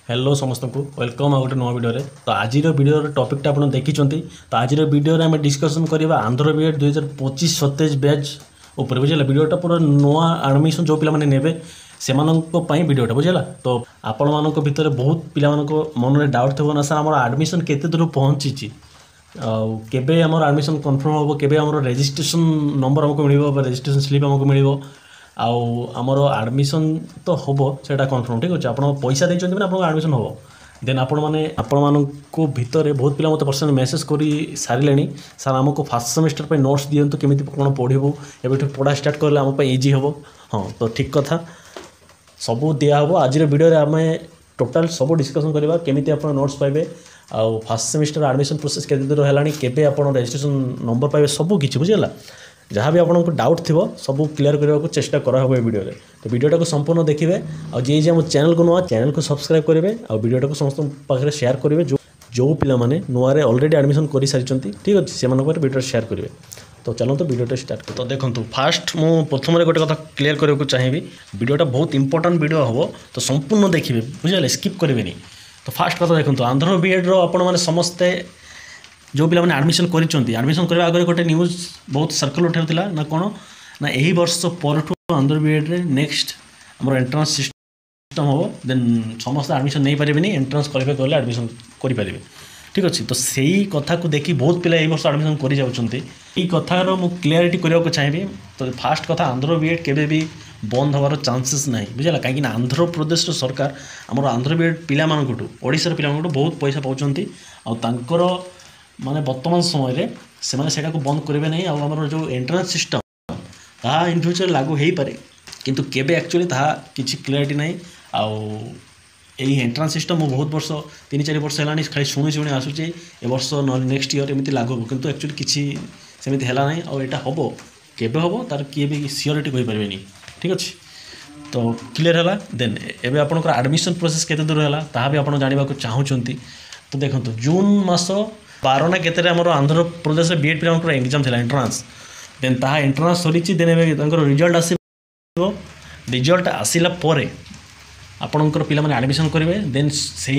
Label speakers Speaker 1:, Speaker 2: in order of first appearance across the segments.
Speaker 1: Hello समस्त को welcome आ गोटे नुआ वीडियो तो आज वीडियो टॉपिकटा आप देखी तो आज वीडियो आम डिस्कसन करवा आंध्र बीएड 2025-27 बैच उपर बुझे वीडियोटा पूरा नुआ एडमिशन जो पिला ने से वीडियोटा बुझेगा तो आपण मान भितर बहुत पिला मन में डाउट थो ना सर आम एडमिशन केते दूर पहुँची केबे आम एडमिशन कन्फर्म हम केबे आम रेजिस्ट्रेशन नंबर आमको मिल रेजिस्ट्रेशन स्लिप आमको मिल आमर एडमिशन तो हम से कन्फर्म ठीक अच्छे आप पैसा देते आप एडमिशन हम देन आपण मानक भितर बहुत पिला मत पर्सनल मेसेज कर सारे सर आमको फास्ट सेमेस्टर पर नोट्स दिंतु केमी कौन पढ़ू एवं पढ़ा स्टार्ट करें आम इजी हम हाँ तो ठीक कथा सबू दिहब आज वीडियो आम टोटाल सब डिस्कसन करवा केमी आप नोट्स पाइबे आउ फास्ट सेमेस्टर एडमिशन प्रोसेस के दूर है केबे आप रजिस्ट्रेशन नंबर पाइबे सब किसी बुझेगा जहाँ भी आपको डाउट थी सब क्लीयर करने को चेष्टा कराब वीडियो तो वीडियोटा को संपूर्ण देखिए और जी आम चैनल को नुआ चैनल को सब्सक्राइब करेंगे और वीडियोटा को समस्त पाखे शेयर करेंगे जो पिला माने नुआरे ऑलरेडी एडमिशन कर सारी ठीक अच्छे से वीडियो शेयर करेंगे तो चलो तो वीडियोटा स्टार्ट कर तो देखो फास्ट मु प्रथम गोटे कथा क्लीयर करने को चाहिए वीडियोटा बहुत इंपोर्टेंट वीडियो हम तो संपूर्ण देखिए बुझे स्किप करेंगे तो फास्ट कथा देखो आंध्र बीएड आपण समस्ते जो पिला माने एडमिशन एडमिशन करने आगे गोटे न्यूज बहुत सर्कल उठाऊला ना कौन ना यही वर्ष पर आंध्र बीएड रे नेक्स्ट आम एंट्रांस सिस्टम हम देन समस्त एडमिशन नहीं पारे एंट्रांस क्वालिफाई कले एडमिशन करेंगे ठीक अच्छे तो सही कथा को देखी बहुत पिला यही वर्ष एडमिशन कर जाऊँगी कथार मु क्लीयरिटी करने को चाहिए तो फास्ट कथा आंध्र बीएड केबे भी बंद हबार चांसेस ना बुझेगा कहीं आंध्र प्रदेश सरकार आम आंध्र बीएड पिला ओडिशार पिला बहुत पैसा पाँच आर माने वर्तमान समय से बंद करेंगे नहीं आम जो एंट्रांस सिस्टम ताहा इन फ्यूचर लागू हो पारे किंतु केबे एक्चुअली ताहा किसी क्लियरिटी नहीं आउ यही एंट्रांस सिस्टम मु बहुत वर्ष 3-4 वर्ष है खाली शुणी आसूँ ए वर्ष नेक्स्ट ईयर एमती लागू हो किंतु एक्चुअली किसी सेमती है ना और यहाँ हम केबे हम तार किए भी सियोरिटी कहींपारे ठीक अच्छे तो क्लीयर है देन एवं आपंकर एडमिशन प्रोसेस केते दूर है ताहा भी आप जानवा चाहूँगी तो देखो जून मास 12 ना केते आंध्र प्रदेश बीएड पिला एग्जाम था एंट्रांस देन ताहा एंट्रांस सरी देन रिजल्ट आसो रिजल्ट आसला आपणकर पिला माने एडमिशन करेंगे देन से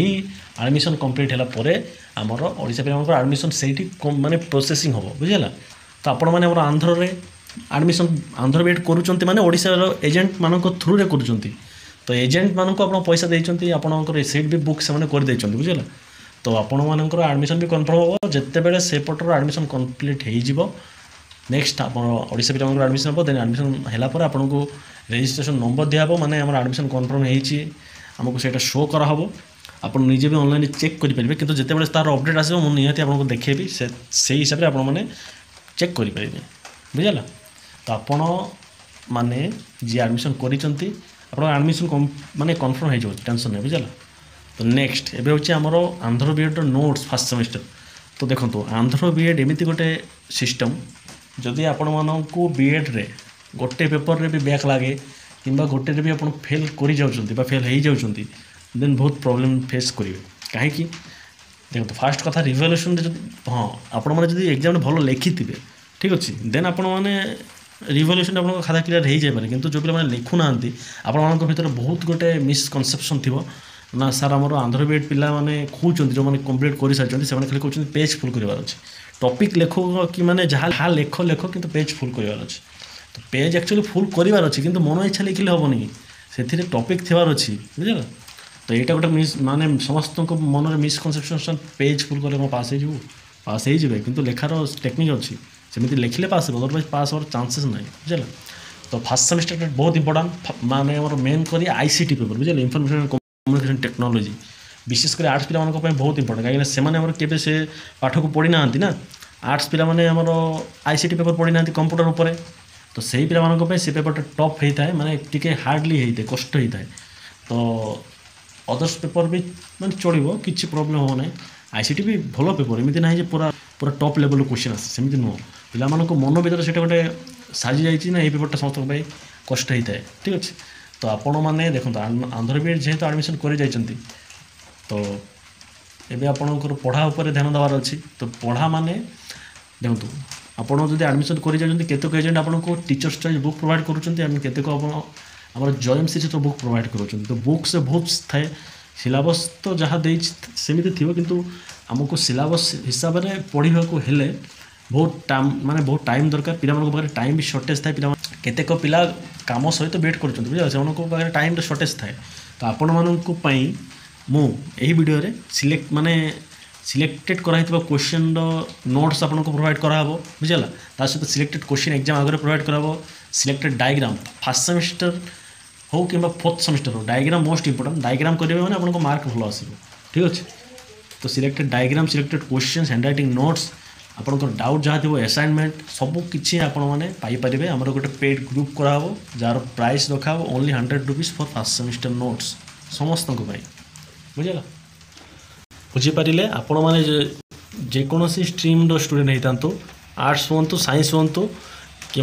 Speaker 1: एडमिशन कंप्लीट है आमर ओडिशा पिला एडमिशन से माने प्रोसेसिंग हम बुझेगा तो आपण मैंने आंध्र रे एडमिशन आंध्र बीएड करुँच माने ओडिशार एजेंट मान थ्रू रे करुँच तो एजेंट मानक आप पैसा देते आपंकर सीट भी बुक से कर बुझेगा तो आपण मानकर एडमिशन भी कन्फर्म हम जिते बड़े सेपटर एडमिशन कंप्लीट हो नेक्स्ट आप ओडिशा पिला एडमिशन हम देन एडमिशन है आपन को रजिस्ट्रेशन नंबर दिहब माने आम एडमिशन कन्फर्म होमको से शो कराब आप निजे भी ऑनलाइन चेक करेंगे किंतु जिते बड़े तार अपडेट आसो मुझे निहाती आपको देखेबी से हिसाब से आपने चेक करेंगे बुझेगा तो आपण माने जी एडमिशन कर एडमिशन माने कन्फर्म हो टेंशन नहीं बुझेगा तो नेक्स्ट एबे होची हमर Andhra BEd notes first semester तो देखो आंध्र बीएड एमती गोटे सिस्टम जदि आपण मानू बीएड रे गोटे पेपर रे भी बैक लगे कि गोटे भी आप फेल कर जाऊँ फेल हो जाऊँ देन बहुत प्रॉब्लम फेस करेंगे कहीं देखो फास्ट कथा रिवल्यूशन हाँ आपण मैंने एग्जाम भल लिखि थे ठीक अच्छे देन आपण मैंने रिवल्यूशन आप खाता क्लियर हो जाए कि जो पे लिखुना आपण भर बहुत गोटे मिसकनसेप्शन थी ना सार आमर आंध्र बीएड पिला माने खोजते जो मैंने कंप्लीट कर सारी से खाली कहते पेज फुल करार अच्छे टॉपिक लेख कि मैंने जहाँ लेख लेख कि पेज फुल करार अच्छे तो पेज एक्चुअली फुल करार अच्छे कि मन इच्छा लिखिले हेनी से टॉपिक थीबार अच्छी बुझेगा तो यहाँ गोटे मिस माने समस्त मन में मिसकनसेप्शन पेज फुल कले पास हो कि लेखार टेक्निक अच्छी सेमती लिखिले पास हो अदरवाइज पास होवर चांसेस ना बुझेगा तो फास्ट सेमेस्टर बहुत इंपोर्टेंट माने मेन कर आईसीटी पेपर बुझे इनफॉरमेशन कम्युनिकेशन टेक्नोलॉजी विशेषकर आर्ट्स पिला बहुत इंपोर्टेंट कहीं केबे से पाठ को पढ़ी ना ना आर्ट्स पिला आईसीटी पेपर पढ़ी ना कंप्यूटर उपर तो सही पिला से पेपर टफ होता है माने टिके हार्डली होता है कष्ट होता है तो अदर्स पेपर भी माने चलो किसी प्रोब्लेम हो ना आईसीटी भी भल पेपर एमती ना पूरा पूरा टप लेवल क्वेश्चन आसमती नुह पिला मन भर से गोटे साजी जाइए ना ये पेपरटा समस्त कष्ट होता है ठीक अच्छे तो आपण मैंने देखो आंध्र बीएड जेहेतु एडमिशन कर तो एबे आपणकर पढ़ा उपर ध्यान देवार अच्छी तो पढ़ा माने देखो आपड़ जब एडमिशन कर केतेक एजेंट आपको टीचर्स चॉइस बुक प्रोवाइड करुँच केतेक आम जयम सी तो बुक प्रोवाइड करुँच तो बुक से बहुत थाए सिलेबस तो जहाँ दे सेमती थी किंतु आमको सिलेबस हिसाब से पढ़ा हेले बहुत टाइम माने बहुत टाइम दरकार पिला टाइम भी शॉर्टेज थाए पिला केतेक पिला काम सहित वेट कर बुझे टाइम शॉर्टेज थाए तो आपण मानू यही वीडियो रे सिलेक्ट माने सिलेक्टेड कराई क्वेश्चन नोट्स आपको प्रोवाइड कराब बुझेगा ता सहित सिलेक्टेड क्वेश्चन एग्जाम आगे प्रोवाइड कराब सिलेक्टेड डायग्राम फर्स्ट सेमिस्टर हो कि फोर्थ सेमिस्टर हो डायग्राम मोस्ट इंपोर्टेंट डायग्राम करेंगे मैंने आपको मार्क भल आस ठीक अच्छे तो selected diagram selected question handwriting notes आपंकर डाउट जहाँ थी असाइनमेंट सबकि आपने आमर गोटे पेड ग्रुप कराब जार प्राइस रखा only 100 rupees for first semester notes समस्त बुझेगा बुझीपारे आपण मैंने जेकोसी स्ट्रीम स्टूडेंट होता आर्ट्स हूँ साइंस हूँ कि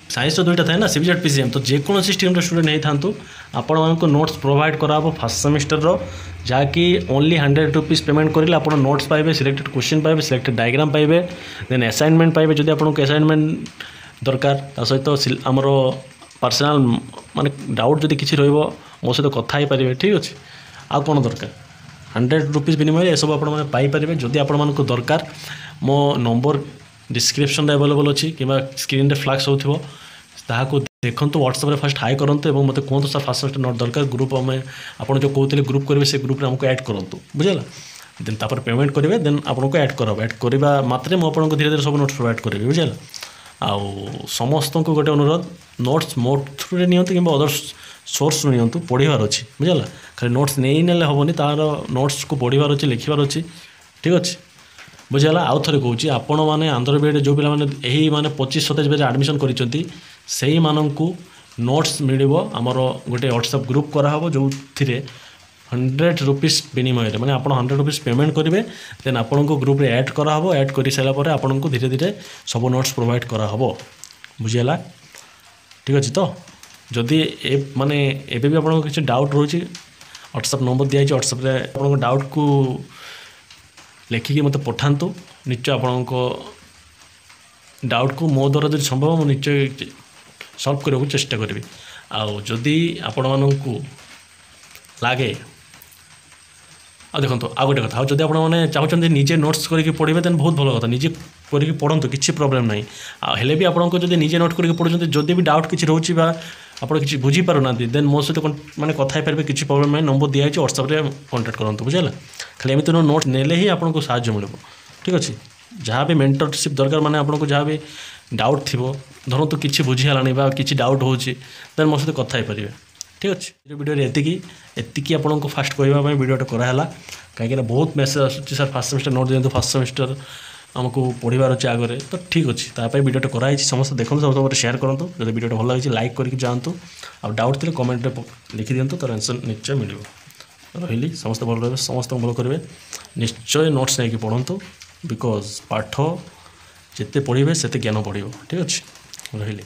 Speaker 1: साइंस तो दुईटा थाए ना सीबीजेड पीसीएम तो जेकोसी स्ट्रीम स्टूडेंट होता आपण मानक नोट्स प्रोवाइड कराब फर्स्ट सेमिस्टर जहाँकि ओनली 100 रुपीज पेमेंट करेंगे आप नोट्स पाइबे सिलेक्टेड क्वेश्चन पाइबे सिलेक्टेड डायग्राम पाइबे देन असाइनमेंट पाइबे जब आपको असाइनमेंट दरकार ता सहित आमर पर्सनाल माने डाउट जब किसी रही मो सहित कथा ही पारे ठीक अच्छे आ कौन दरकार 100 रुपीज विनिमय ये सब आपरे जदि आपण दरकार मो नंबर डिस्क्रिप्शन अवेलेबल अच्छी कि स्क्रीन रे फ्लैश हो ताको देखो व्हाट्सएप फास्ट हाई करूँ और मतलब कहूँ सर फास्ट सेमिस्टर नोट दरकार ग्रुप आम आप जो कहते ग्रुप करेंगे से ग्रुप आमको ऐड करूँ बुझेगा देन तापर पेमेंट करेंगे देन आपको ऐड करब ऐड करवा मात्रे मुझे धीरे धीरे सब नोट्स प्रोवाइड करेंगे बुझेगा आउ समस्त को गोटे अनुरोध नोट्स मो थ्रू नि कि अदर सोर्स नि पढ़ार अच्छी बुझेगा खाली नोट्स नहीं नेले हेनी तार नोट्स को पढ़ार अच्छी लिखार अच्छी ठीक अच्छे बुझेगा आउ थे कहूँ आपण मैंने आंध्र बीएड जो पिला यही माने 25-27 बैच एडमिशन करिसेंती सेही माननकु नोट्स मिलिबो आमर गोटे व्हाट्सएप ग्रुप कराहबो जो 100 रुपीज विनिमय माने आपण 100 रुपीज पेमेंट करेंगे देन आपण को ग्रुप रे ऐड कराहबो ऐड कर सारा पर आपण को धीरे धीरे सब नोट्स प्रोवाइड कराहबो बुझेगा ठीक अच्छे तो जदि माने एबे भी आपण किसी डाउट रोची व्हाट्सएप नंबर दिया व्हाट्सएप रे आपण डाउट को लिखिकी मत पठातु निश्चय आपण डाउट को मो द्वारा जो संभव मुझे निश्चय सल्व करने को चेष्टा करी आदि आपण मानू लगे देखो आ गोटे कथा जब आपने चाहते निजे नोट्स करके पढ़े देन बहुत भल कथा निजे करके पढ़ु किसी प्रोब्लेम ना हेले भी आपको जब निजे नोट करके पढ़ुं जदि भी डाउट किसी रोचे आप किसी बुझीपारना देन मो सहित मैंने कथा पारे किसी प्रोब्लेम ना नंबर दिखाई व्हाट्सएप कॉन्टैक्ट करूँ बुझेगा खाली एमती नोट नेले ही आपको साहाय्य मिल ठीक अच्छे जहाँ भी मेंटरशिप दरकार माने आपको जहाँ भी डाउट थी धरु तो किसी बुझीगला कि डाउट हो देन मो सहित कथा पारे ठीक अच्छे वीडियो एतिकी आपको फास्ट कहवाई वीडियोटा कराला कहीं बहुत मेसेज आसूँ सर फास्ट सेमिस्टर नोट दिखाँ फास्ट सेमिस्टर आमको पढ़ार अच्छे आगे तो ठीक अच्छे तापाई वीडियोटा कराई समस्त देखो समस्त शेयर करूँ जब वीडियोटा भल लगी लाइक करके जातु आ डाउट थे कमेंट लिखि दिंतु तो आंसर निश्चय मिल रही समस्त भल रहे समस्त भल करेंगे निश्चय नोट्स नहीं पढ़ु बिकज पाठ जिते पढ़े से ज्ञान बढ़ ठीक अच्छे रही।